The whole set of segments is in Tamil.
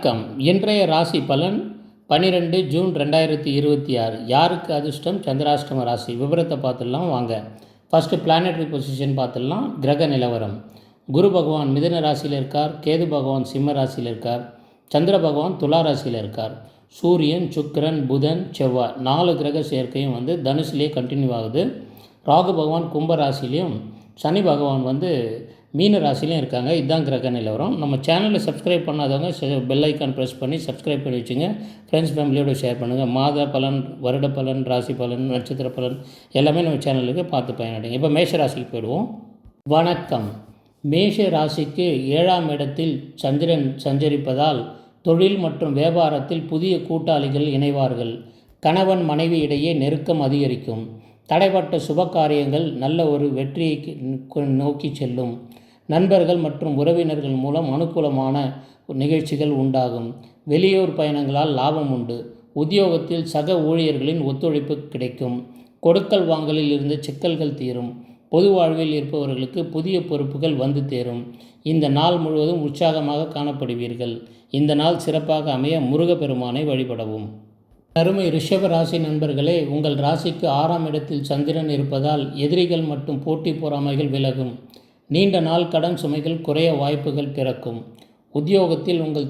வணக்கம். இன்றைய ராசி பலன் 12 ஜூன் 2026. யாருக்கு அதிர்ஷ்டம்? சந்திராஷ்டம ராசி. விவரத்தை பார்த்துடலாம் வாங்க. ஃபஸ்ட்டு பிளானட்டரி பொசிஷன் பார்த்துடலாம். கிரக நிலவரம். குரு பகவான் மிதுன ராசியில் இருக்கார். கேது பகவான் சிம்ம ராசியில் இருக்கார். சந்திர பகவான் துலா ராசியில் இருக்கார். சூரியன், சுக்கிரன், புதன், செவ்வாய் 4 கிரக சேர்க்கையும் தனுசுலேயே கண்டினியூ ஆகுது. ராகு பகவான் கும்ப ராசிலையும் சனி பகவான் மீன ராசிலையும் இருக்காங்க. இதுதான் கிரக நிலவரம். நம்ம சேனலில் சப்ஸ்கிரைப் பண்ணாதவங்க பெல் ஐக்கான் ப்ரெஸ் பண்ணி சப்ஸ்கிரைப் பண்ணி வச்சுங்க. ஃப்ரெண்ட்ஸ் ஃபேமிலியோடு ஷேர் பண்ணுங்கள். மாத பலன், வருட பலன், ராசி பலன், நட்சத்திர பலன் எல்லாமே நம்ம சேனலுக்கு பார்த்து பயனடைங்க. இப்போ மேஷ ராசிக்கு போயிடுவோம். வணக்கம். மேஷ ராசிக்கு 7ஆம் இடத்தில் சந்திரன் சஞ்சரிப்பதால் தொழில் மற்றும் வியாபாரத்தில் புதிய கூட்டாளிகள் இணைவார்கள். கணவன் மனைவி இடையே நெருக்கம் அதிகரிக்கும். தடைப்பட்ட சுப காரியங்கள் நல்ல ஒரு வெற்றியை நோக்கி செல்லும். நண்பர்கள் மற்றும் உறவினர்கள் மூலம் அனுகூலமான நிகழ்ச்சிகள் உண்டாகும். வெளியூர் பயணங்களால் லாபம் உண்டு. உத்தியோகத்தில் சக ஊழியர்களின் ஒத்துழைப்பு கிடைக்கும். கொடுக்கல் வாங்கலில் இருந்த சிக்கல்கள் தீரும். பொது வாழ்வில் இருப்பவர்களுக்கு புதிய பொறுப்புகள் வந்து சேரும். இந்த நாள் முழுவதும் உற்சாகமாக காணப்படுவீர்கள். இந்த நாள் சிறப்பாக அமைய முருகப்பெருமானை வழிபடவும். அருமை ரிஷப ராசி நண்பர்களே, உங்கள் ராசிக்கு 6ஆம் இடத்தில் சந்திரன் இருப்பதால் எதிரிகள் மற்றும் போட்டி பொறாமைகள் விலகும். நீண்ட நாள் கடன் சுமைகள் குறைய வாய்ப்புகள் பிறக்கும். உத்தியோகத்தில் உங்கள்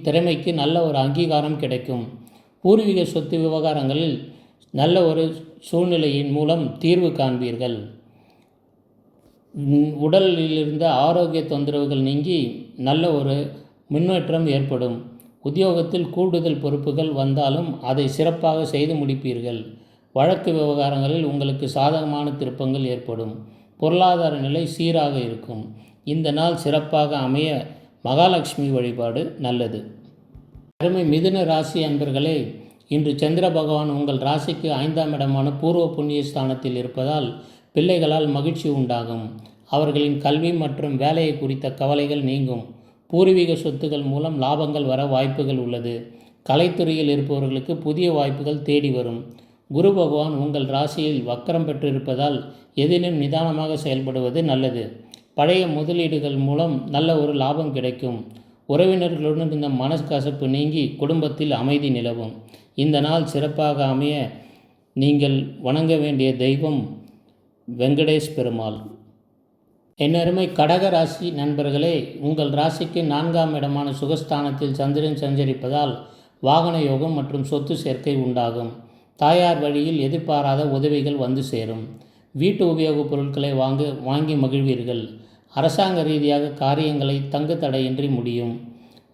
திறமைக்கு நல்ல ஒரு அங்கீகாரம் கிடைக்கும். பூர்வீக சொத்து விவகாரங்களில் நல்ல ஒரு சூழ்நிலையின் மூலம் தீர்வு காண்பீர்கள். உடலில் இருந்த ஆரோக்கிய தொந்தரவுகள் நீங்கி நல்ல ஒரு முன்னேற்றம் ஏற்படும். உத்தியோகத்தில் கூடுதல் பொறுப்புகள் வந்தாலும் அதை சிறப்பாக செய்து முடிப்பீர்கள். வழக்கு விவகாரங்களில் உங்களுக்கு சாதகமான திருப்பங்கள் ஏற்படும். பொருளாதார நிலை சீராக இருக்கும். இந்த நாள் சிறப்பாக அமைய மகாலட்சுமி வழிபாடு நல்லது. அருமை மிதுன ராசி அன்பர்களே, இன்று சந்திர பகவான் உங்கள் ராசிக்கு 5ஆம் இடமான பூர்வ புண்ணிய ஸ்தானத்தில் இருப்பதால் பிள்ளைகளால் மகிழ்ச்சி உண்டாகும். அவர்களின் கல்வி மற்றும் வேலையை குறித்த கவலைகள் நீங்கும். பூர்வீக சொத்துக்கள் மூலம் லாபங்கள் வர வாய்ப்புகள் உள்ளது. கலைத்துறையில் இருப்பவர்களுக்கு புதிய வாய்ப்புகள் தேடி வரும். குரு பகவான் உங்கள் ராசியில் வக்கரம் பெற்றிருப்பதால் எதிலும் நிதானமாக செயல்படுவது நல்லது. பழைய முதலீடுகள் மூலம் நல்ல ஒரு லாபம் கிடைக்கும். உறவினர்களுடன் இந்த மனக்கசப்பு நீங்கி குடும்பத்தில் அமைதி நிலவும். இந்த நாள் சிறப்பாக அமைய நீங்கள் வணங்க வேண்டிய தெய்வம் வெங்கடேஷ் பெருமாள். என் அருமை கடக ராசி நண்பர்களே, உங்கள் ராசிக்கு 4ஆம் இடமான சுகஸ்தானத்தில் சந்திரன் சஞ்சரிப்பதால் வாகன யோகம் மற்றும் சொத்து சேர்க்கை உண்டாகும். தாயார் வழியில் எதிர்பாராத உதவிகள் வந்து சேரும். வீட்டு உபயோகப் பொருட்களை வாங்கி மகிழ்வீர்கள். அரசாங்க ரீதியாக காரியங்களை தங்கு தடையின்றி முடியும்.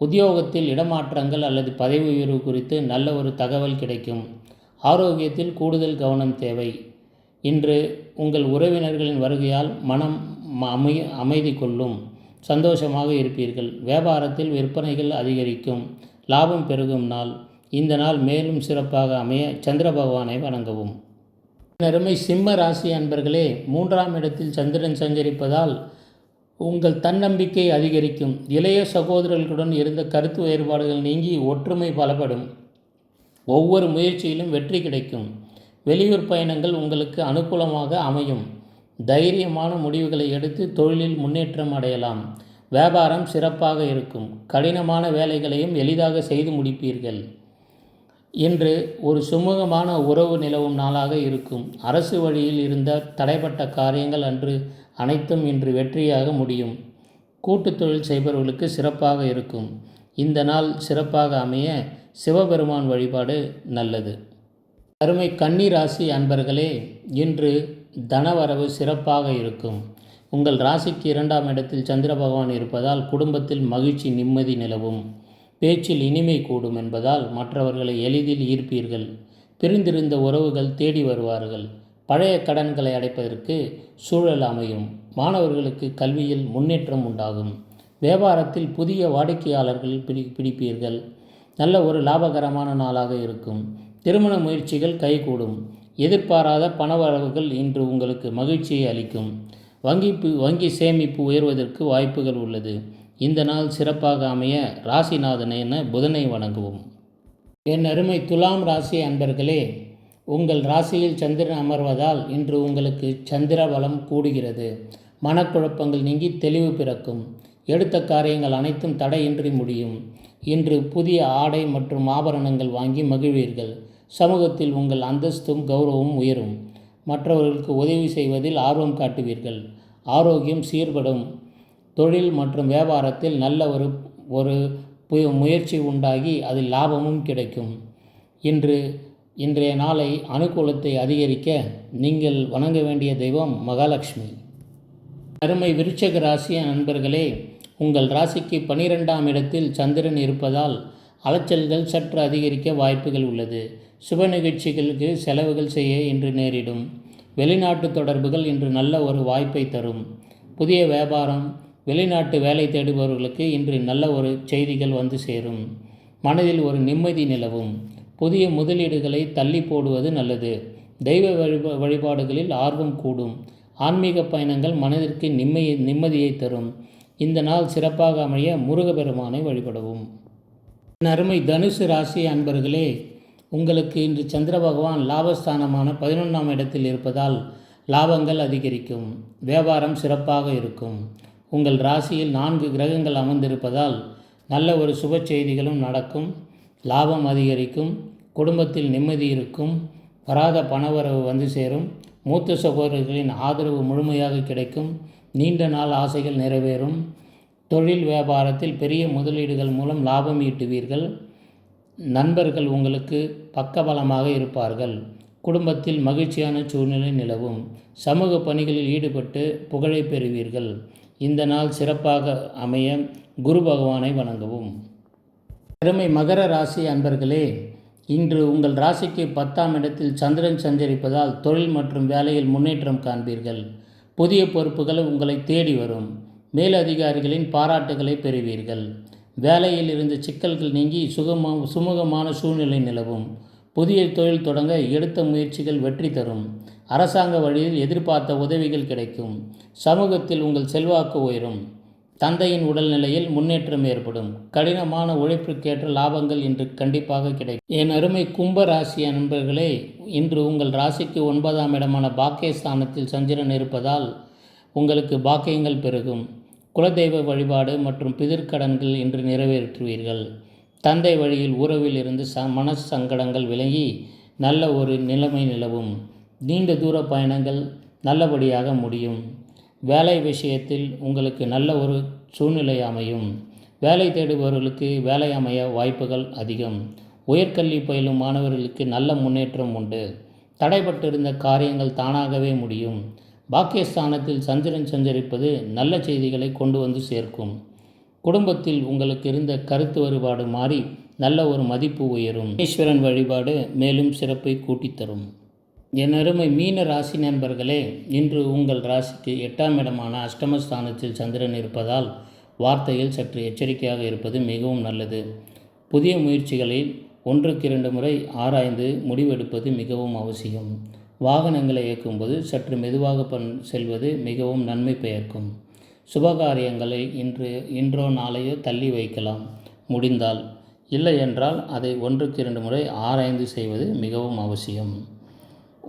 உத்தியோகத்தில் இடமாற்றங்கள் அல்லது பதவி உயர்வு குறித்து நல்ல ஒரு தகவல் கிடைக்கும். ஆரோக்கியத்தில் கூடுதல் கவனம் தேவை. இன்று உங்கள் உறவினர்களின் வருகையால் மனம் அமைதி கொள்ளும். சந்தோஷமாக இருப்பீர்கள். வியாபாரத்தில் விற்பனைகள் அதிகரிக்கும். லாபம் பெருகும் நாள். இந்த நாள் மேலும் சிறப்பாக அமைய சந்திர பகவானை வணங்கவும். அருமை சிம்ம ராசி அன்பர்களே, 3ஆம் இடத்தில் சந்திரன் சஞ்சரிப்பதால் உங்கள் தன்னம்பிக்கை அதிகரிக்கும். இளைய சகோதரர்களுடன் இருந்த கருத்து வேறுபாடுகள் நீங்கி ஒற்றுமை பலப்படும். ஒவ்வொரு முயற்சியிலும் வெற்றி கிடைக்கும். வெளியூர் பயணங்கள் உங்களுக்கு அனுகூலமாக அமையும். தைரியமான முடிவுகளை எடுத்து தொழிலில் முன்னேற்றம் அடையலாம். வியாபாரம் சிறப்பாக இருக்கும். கடினமான வேலைகளையும் எளிதாக செய்து முடிப்பீர்கள். இன்று ஒரு சுமூகமான உறவு நிலவும் நாளாக இருக்கும். அரசு வழியில் இருந்த தடைப்பட்ட காரியங்கள் அனைத்தும் இன்று வெற்றியாக முடியும். கூட்டு தொழில் செய்பவர்களுக்கு சிறப்பாக இருக்கும். இந்த நாள் சிறப்பாக அமைய சிவபெருமான் வழிபாடு நல்லது. அருமை கன்னி ராசி அன்பர்களே, இன்று தனவரவு சிறப்பாக இருக்கும். உங்கள் ராசிக்கு 2ஆம் இடத்தில் சந்திர பகவான் இருப்பதால் குடும்பத்தில் மகிழ்ச்சி நிம்மதி நிலவும். பேச்சில் இனிமை கூடும் என்பதால் மற்றவர்களை எளிதில் ஈர்ப்பீர்கள். பிரிந்திருந்த உறவுகள் தேடி வருவார்கள். பழைய கடன்களை அடைப்பதற்கு சூழல் அமையும். மாணவர்களுக்கு கல்வியில் முன்னேற்றம் உண்டாகும். வியாபாரத்தில் புதிய வாடிக்கையாளர்கள் பிடிப்பீர்கள். நல்ல ஒரு லாபகரமான நாளாக இருக்கும். திருமண முயற்சிகள் கைகூடும். எதிர்பாராத பணவரவுகள் இன்று உங்களுக்கு மகிழ்ச்சியை அளிக்கும். வங்கி சேமிப்பு உயர்வதற்கு வாய்ப்புகள் உள்ளது. இந்த நாள் சிறப்பாக அமைய ராசிநாதனை புதனை வணங்குவோம். என் அருமை துலாம் ராசி அன்பர்களே, உங்கள் ராசியில் சந்திரன் அமர்வதால் இன்று உங்களுக்கு சந்திர பலம் கூடுகிறது. மனக்குழப்பங்கள் நீங்கி தெளிவு பிறக்கும். எடுத்த காரியங்கள் அனைத்தும் தடையின்றி முடியும். இன்று புதிய ஆடை மற்றும் ஆபரணங்கள் வாங்கி மகிழ்வீர்கள். சமூகத்தில் உங்கள் அந்தஸ்தும் கௌரவமும் உயரும். மற்றவர்களுக்கு உதவி செய்வதில் ஆர்வம் காட்டுவீர்கள். ஆரோக்கியம் சீர்படும். தொழில் மற்றும் வியாபாரத்தில் நல்ல ஒரு முயற்சி உண்டாகி அதில் லாபமும் கிடைக்கும். இன்றைய நாளை அனுகூலத்தை அதிகரிக்க நீங்கள் வணங்க வேண்டிய தெய்வம் மகாலட்சுமி. அருமை விருச்சிக ராசி நண்பர்களே, உங்கள் ராசிக்கு 12ஆம் இடத்தில் சந்திரன் இருப்பதால் அலைச்சல்கள் சற்று அதிகரிக்க வாய்ப்புகள் உள்ளது. சுப நிகழ்ச்சிகளுக்கு செலவுகள் செய்ய இன்று நேரிடும். வெளிநாட்டு தொடர்புகள் இன்று நல்ல ஒரு வாய்ப்பை தரும். புதிய வியாபாரம், வெளிநாட்டு வேலை தேடுபவர்களுக்கு இன்று நல்ல ஒரு செய்திகள் வந்து சேரும். மனதில் ஒரு நிம்மதி நிலவும். புதிய முதலீடுகளை தள்ளி போடுவது நல்லது. தெய்வ வழிபாடுகளில் ஆர்வம் கூடும். ஆன்மீக பயணங்கள் மனதிற்கு நிம்மதியை தரும். இந்த நாள் சிறப்பாக அமைய முருகப்பெருமானை வழிபடவும். அருமை தனுசு ராசி அன்பர்களே, உங்களுக்கு இன்று சந்திர பகவான் லாபஸ்தானமான 11ஆம் இடத்தில் இருப்பதால் லாபங்கள் அதிகரிக்கும். வியாபாரம் சிறப்பாக இருக்கும். உங்கள் ராசியில் 4 கிரகங்கள் அமர்ந்திருப்பதால் நல்ல ஒரு சுப செய்திகளும் நடக்கும். லாபம் அதிகரிக்கும். குடும்பத்தில் நிம்மதி இருக்கும். வராத பணவரவு வந்து சேரும். மூத்த சகோதரர்களின் ஆதரவு முழுமையாக கிடைக்கும். நீண்ட நாள் ஆசைகள் நிறைவேறும். தொழில் வியாபாரத்தில் பெரிய முதலீடுகள் மூலம் லாபம் ஈட்டுவீர்கள். நண்பர்கள் உங்களுக்கு பக்கபலமாக இருப்பார்கள். குடும்பத்தில் மகிழ்ச்சியான சூழ்நிலை நிலவும். சமூக பணிகளில் ஈடுபட்டு புகழை பெறுவீர்கள். இந்த நாள் சிறப்பாக அமைய குரு பகவானை வணங்கவும். அருமை மகர ராசி அன்பர்களே, இன்று உங்கள் ராசிக்கு 10ஆம் இடத்தில் சந்திரன் சஞ்சரிப்பதால் தொழில் மற்றும் வேலையில் முன்னேற்றம் காண்பீர்கள். புதிய பொறுப்புகள் உங்களை தேடி வரும். மேலதிகாரிகளின் பாராட்டுகளை பெறுவீர்கள். வேலையில் இருந்த சிக்கல்கள் நீங்கி சுமூகமான சூழ்நிலை நிலவும். புதிய தொழில் தொடங்க எடுத்த முயற்சிகள் வெற்றி தரும். அரசாங்க வழியில் எதிர்பார்த்த உதவிகள் கிடைக்கும். சமூகத்தில் உங்கள் செல்வாக்கு உயரும். தந்தையின் உடல்நிலையில் முன்னேற்றம் ஏற்படும். கடினமான உழைப்பிற்கேற்ற லாபங்கள் இன்று கண்டிப்பாக கிடைக்கும். என் அருமை கும்ப ராசி நண்பர்களே, இன்று உங்கள் ராசிக்கு 9ஆம் இடமான பாக்கியஸ்தானத்தில் சந்திரன் இருப்பதால் உங்களுக்கு பாக்கியங்கள் பெருகும். குலதெய்வ வழிபாடு மற்றும் பிதிர்க்கடன்கள் இன்று நிறைவேற்றுவீர்கள். தந்தை வழியில் உறவில் இருந்து மன சங்கடங்கள் விலகி நல்ல ஒரு நிலைமை நிலவும். நீண்ட தூர பயணங்கள் நல்லபடியாக முடியும். வேலை விஷயத்தில் உங்களுக்கு நல்ல ஒரு சூழ்நிலை அமையும். வேலை தேடுபவர்களுக்கு வேலை அமைய வாய்ப்புகள் அதிகம். உயர்கல்வி பயிலும் மாணவர்களுக்கு நல்ல முன்னேற்றம் உண்டு. தடைபட்டிருந்த காரியங்கள் தானாகவே முடியும். பாக்கியஸ்தானத்தில் சந்திரன் சஞ்சரிப்பது நல்ல செய்திகளை கொண்டு வந்து சேர்க்கும். குடும்பத்தில் உங்களுக்கு இருந்த கருத்து வேறுபாடு மாறி நல்ல ஒரு மதிப்பு உயரும். ஈஸ்வரன் வழிபாடு மேலும் சிறப்பை கூட்டித்தரும். என் அருமை மீன ராசி நண்பர்களே, இன்று உங்கள் ராசிக்கு 8ஆம் இடமான அஷ்டமஸ்தானத்தில் சந்திரன் இருப்பதால் வார்த்தையில் சற்று எச்சரிக்கையாக இருப்பது மிகவும் நல்லது. புதிய முயற்சிகளில் 1க்கு 2 முறை ஆராய்ந்து முடிவெடுப்பது மிகவும் அவசியம். வாகனங்களை இயக்கும்போது சற்று மெதுவாக செல்வது மிகவும் நன்மை பயக்கும். சுபகாரியங்களை இன்றோ நாளையோ தள்ளி வைக்கலாம் முடிந்தால். இல்லை என்றால் அதை 1க்கு 2 முறை ஆராய்ந்து செய்வது மிகவும் அவசியம்.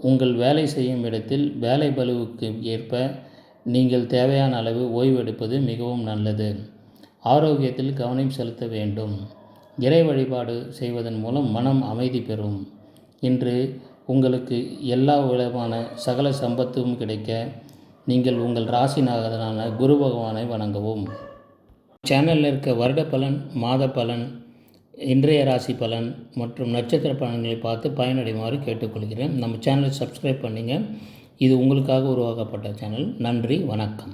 உங்கள் வேலை செய்யும் இடத்தில் வேலை பளுவுக்கு ஏற்ப நீங்கள் தேவையான அளவு ஓய்வெடுப்பது மிகவும் நல்லது. ஆரோக்கியத்தில் கவனம் செலுத்த வேண்டும். இறை வழிபாடு செய்வதன் மூலம் மனம் அமைதி பெறும். இன்று உங்களுக்கு எல்லா விதமான சகல சம்பத்தும் கிடைக்க நீங்கள் உங்கள் ராசிநாதனான குரு பகவானை வணங்கவும். சேனலில் இருக்க வருட பலன், மாத பலன், இன்றைய ராசி பலன் மற்றும் நட்சத்திர பலன்களை பார்த்து பயனடைமாறு கேட்டுக்கொள்கிறேன். நம்ம சேனலை சப்ஸ்கிரைப் பண்ணிங்க. இது உங்களுக்காக உருவாக்கப்பட்ட சேனல். நன்றி, வணக்கம்.